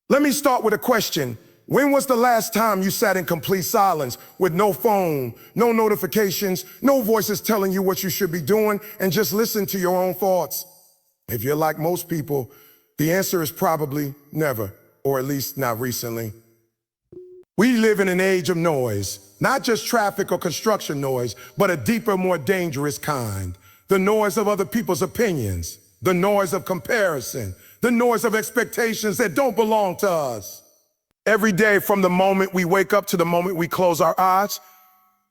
Let me start with a question. When was the last time you sat in complete silence with no phone, no notifications, no voices telling you what you should be doing, and just listen to your own thoughts? If you're like most people, the answer is probably never, or at least not recently. We live in an age of noise, not just traffic or construction noise, but a deeper, more dangerous kind. The noise of other people's opinions, the noise of comparison, the noise of expectations that don't belong to us. Every day, from the moment we wake up to the moment we close our eyes,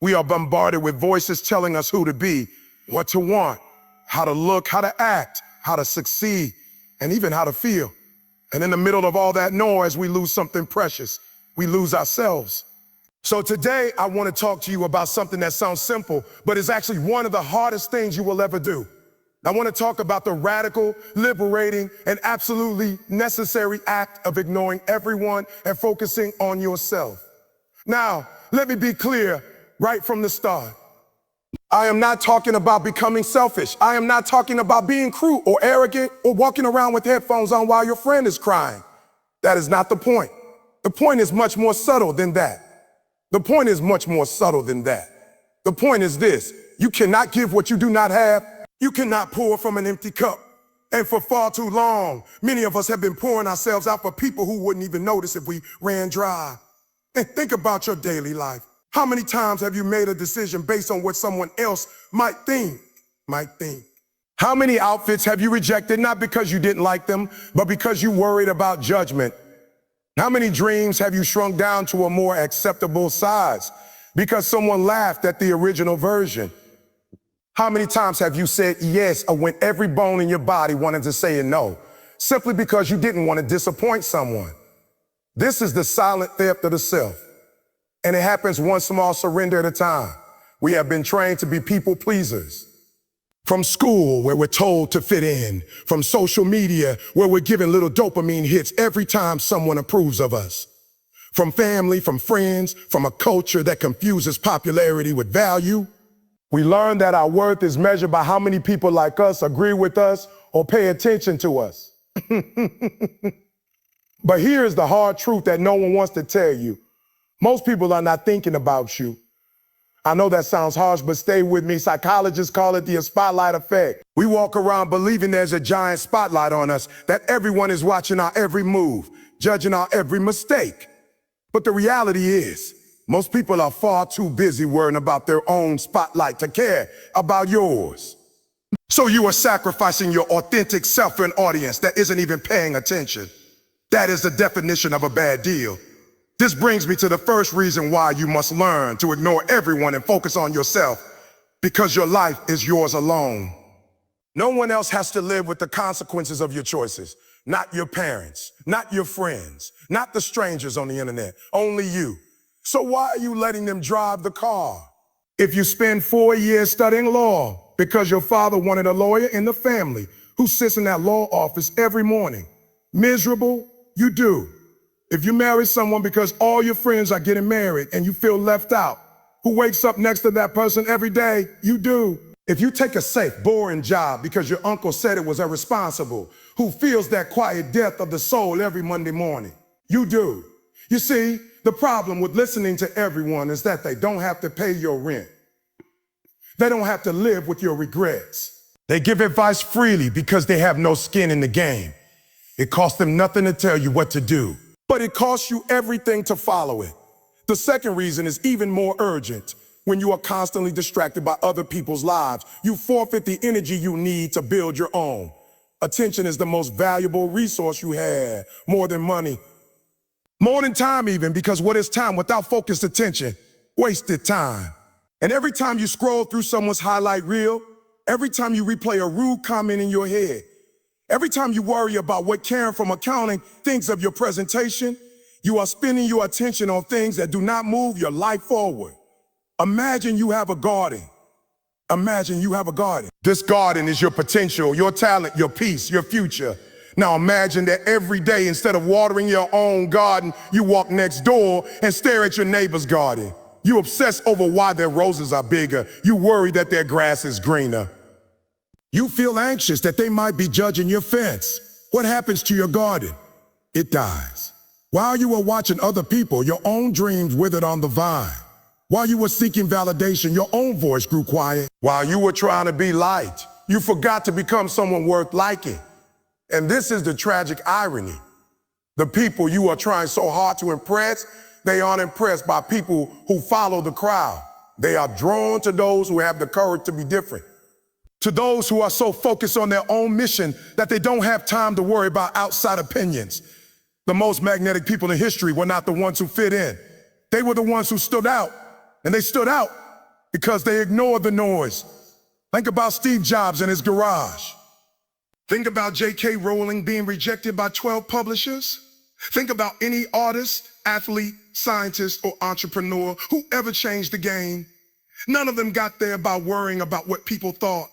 we are bombarded with voices telling us who to be, what to want, how to look, how to act, how to succeed, and even how to feel. And in the middle of all that noise, we lose something precious. We lose ourselves. So today, I want to talk to you about something that sounds simple, but is actually one of the hardest things you will ever do. I want to talk about the radical, liberating, and absolutely necessary act of ignoring everyone and focusing on yourself. Now, let me be clear right from the start. I am not talking about becoming selfish. I am not talking about being cruel or arrogant or walking around with headphones on while your friend is crying. That is not the point. The point is much more subtle than that. The point is much more subtle than that. The point is this: you cannot give what you do not have. You cannot pour from an empty cup. And for far too long, many of us have been pouring ourselves out for people who wouldn't even notice if we ran dry. And think about your daily life. How many times have you made a decision based on what someone else might think? How many outfits have you rejected, not because you didn't like them, but because you worried about judgment? How many dreams have you shrunk down to a more acceptable size because someone laughed at the original version? How many times have you said yes when every bone in your body wanted to say no, simply because you didn't want to disappoint someone? This is the silent theft of the self, and it happens one small surrender at a time. We have been trained to be people pleasers. From school, where we're told to fit in, from social media, where we're given little dopamine hits every time someone approves of us, from family, from friends, from a culture that confuses popularity with value. We learn that our worth is measured by how many people like us agree with us or pay attention to us. But here's the hard truth that no one wants to tell you. Most people are not thinking about you. I know that sounds harsh, but stay with me. Psychologists call it the spotlight effect. We walk around believing there's a giant spotlight on us, that everyone is watching our every move, judging our every mistake. But the reality is, most people are far too busy worrying about their own spotlight to care about yours. So you are sacrificing your authentic self for an audience that isn't even paying attention. That is the definition of a bad deal. This brings me to the first reason why you must learn to ignore everyone and focus on yourself, because your life is yours alone. No one else has to live with the consequences of your choices. Not your parents, not your friends, not the strangers on the internet, only you. So why are you letting them drive the car? If you spend 4 years studying law because your father wanted a lawyer in the family who sits in that law office every morning, miserable, you do. If you marry someone because all your friends are getting married and you feel left out, who wakes up next to that person every day, you do. If you take a safe, boring job because your uncle said it was irresponsible, who feels that quiet death of the soul every Monday morning, you do. You see, the problem with listening to everyone is that they don't have to pay your rent. They don't have to live with your regrets. They give advice freely because they have no skin in the game. It costs them nothing to tell you what to do, but it costs you everything to follow it. The second reason is even more urgent. When you are constantly distracted by other people's lives, you forfeit the energy you need to build your own. Attention is the most valuable resource you have, more than money. More than time even, because what is time without focused attention? Wasted time. And every time you scroll through someone's highlight reel, every time you replay a rude comment in your head, every time you worry about what Karen from accounting thinks of your presentation, you are spending your attention on things that do not move your life forward. Imagine you have a garden. Imagine you have a garden. This garden is your potential, your talent, your peace, your future. Now imagine that every day, instead of watering your own garden, you walk next door and stare at your neighbor's garden. You obsess over why their roses are bigger. You worry that their grass is greener. You feel anxious that they might be judging your fence. What happens to your garden? It dies. While you were watching other people, your own dreams withered on the vine. While you were seeking validation, your own voice grew quiet. While you were trying to be liked, you forgot to become someone worth liking. And this is the tragic irony. The people you are trying so hard to impress, they aren't impressed by people who follow the crowd. They are drawn to those who have the courage to be different. To those who are so focused on their own mission that they don't have time to worry about outside opinions. The most magnetic people in history were not the ones who fit in. They were the ones who stood out. And they stood out because they ignored the noise. Think about Steve Jobs in his garage. Think about J.K. Rowling being rejected by 12 publishers. Think about any artist, athlete, scientist, or entrepreneur who ever changed the game. None of them got there by worrying about what people thought.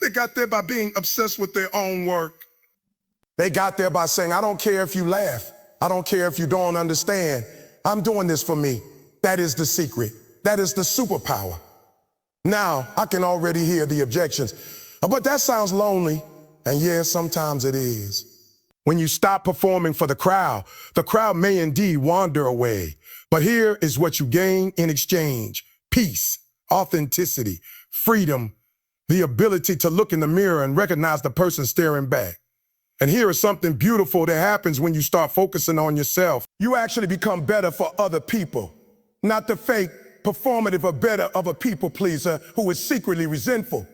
They got there by being obsessed with their own work. They got there by saying, I don't care if you laugh. I don't care if you don't understand. I'm doing this for me. That is the secret. That is the superpower. Now, I can already hear the objections. But that sounds lonely. And yes, sometimes it is. When you stop performing for the crowd may indeed wander away. But here is what you gain in exchange: peace, authenticity, freedom, the ability to look in the mirror and recognize the person staring back. And here is something beautiful that happens when you start focusing on yourself. You actually become better for other people, not the fake, performative or better of a people pleaser who is secretly resentful,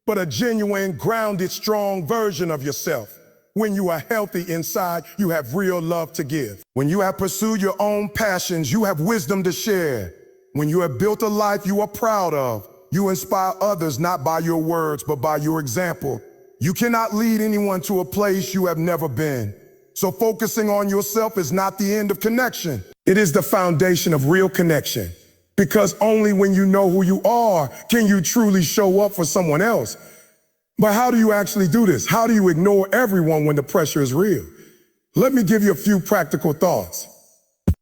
but a genuine, grounded, strong version of yourself. When you are healthy inside, you have real love to give. When you have pursued your own passions, you have wisdom to share. When you have built a life you are proud of, you inspire others not by your words, but by your example. You cannot lead anyone to a place you have never been. So focusing on yourself is not the end of connection. It is the foundation of real connection. Because only when you know who you are can you truly show up for someone else. But how do you actually do this? How do you ignore everyone when the pressure is real? Let me give you a few practical thoughts.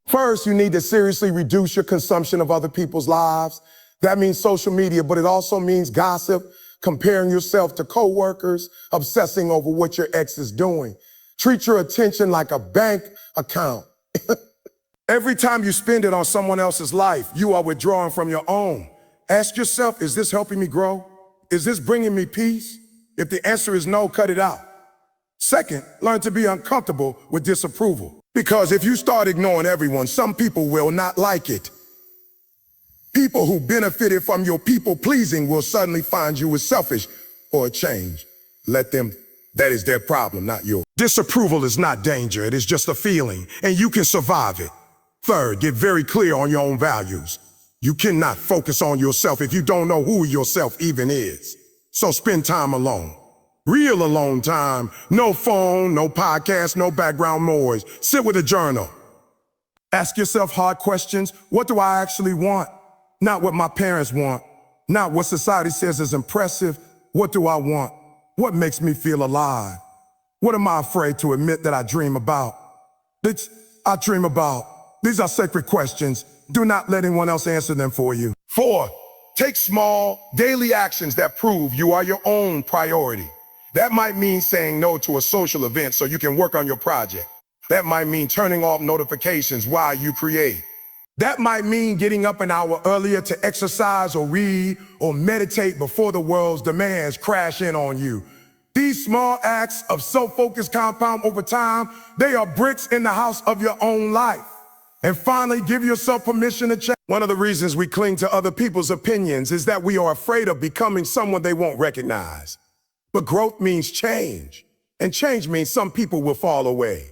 First, you need to seriously reduce your consumption of other people's lives. That means social media, but it also means gossip, comparing yourself to coworkers, obsessing over what your ex is doing. Treat your attention like a bank account. Every time you spend it on someone else's life, you are withdrawing from your own. Ask yourself, is this helping me grow? Is this bringing me peace? If the answer is no, cut it out. Second, learn to be uncomfortable with disapproval. Because if you start ignoring everyone, some people will not like it. People who benefited from your people-pleasing will suddenly find you as selfish or a change. Let them. That is their problem, not yours. Disapproval is not danger. It is just a feeling, and you can survive it. Third, get very clear on your own values. You cannot focus on yourself if you don't know who yourself even is. So spend time alone. Real alone time. No phone, no podcast, no background noise. Sit with a journal. Ask yourself hard questions. What do I actually want? Not what my parents want. Not what society says is impressive. What do I want? What makes me feel alive? What am I afraid to admit that I dream about? These are sacred questions. Do not let anyone else answer them for you. 4, take small, daily actions that prove you are your own priority. That might mean saying no to a social event so you can work on your project. That might mean turning off notifications while you create. That might mean getting up an hour earlier to exercise or read or meditate before the world's demands crash in on you. These small acts of self-focus compound over time. They are bricks in the house of your own life. And finally, give yourself permission to change. One of the reasons we cling to other people's opinions is that we are afraid of becoming someone they won't recognize. But growth means change, and change means some people will fall away.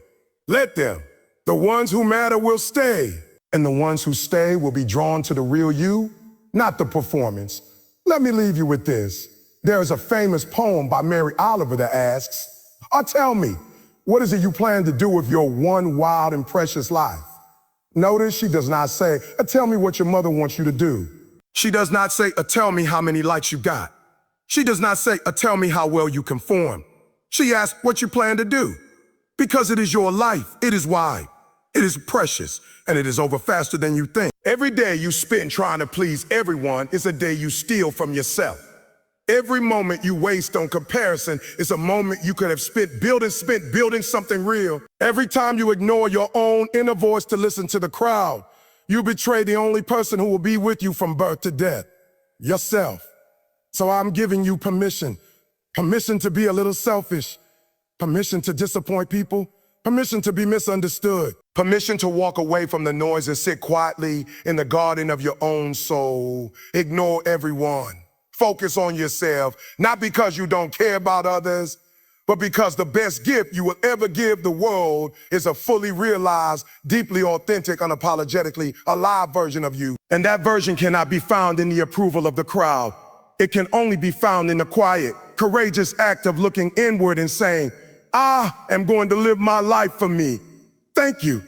Let them. The ones who matter will stay, and the ones who stay will be drawn to the real you, not the performance. Let me leave you with this. There is a famous poem by Mary Oliver that asks, tell me, what is it you plan to do with your one wild and precious life? Notice she does not say, tell me what your mother wants you to do. She does not say, tell me how many likes you got. She does not say, tell me how well you conform. She asks what you plan to do. Because it is your life, it is wide, it is precious, and it is over faster than you think. Every day you spend trying to please everyone is a day you steal from yourself. Every moment you waste on comparison is a moment you could have spent building something real. Every time you ignore your own inner voice to listen to the crowd, you betray the only person who will be with you from birth to death, yourself. So I'm giving you permission to be a little selfish, permission to disappoint people, permission to be misunderstood, permission to walk away from the noise and sit quietly in the garden of your own soul. Ignore everyone. Focus on yourself, not because you don't care about others, but because the best gift you will ever give the world is a fully realized, deeply authentic, unapologetically alive version of you. And that version cannot be found in the approval of the crowd. It can only be found in the quiet, courageous act of looking inward and saying, I am going to live my life for me. Thank you.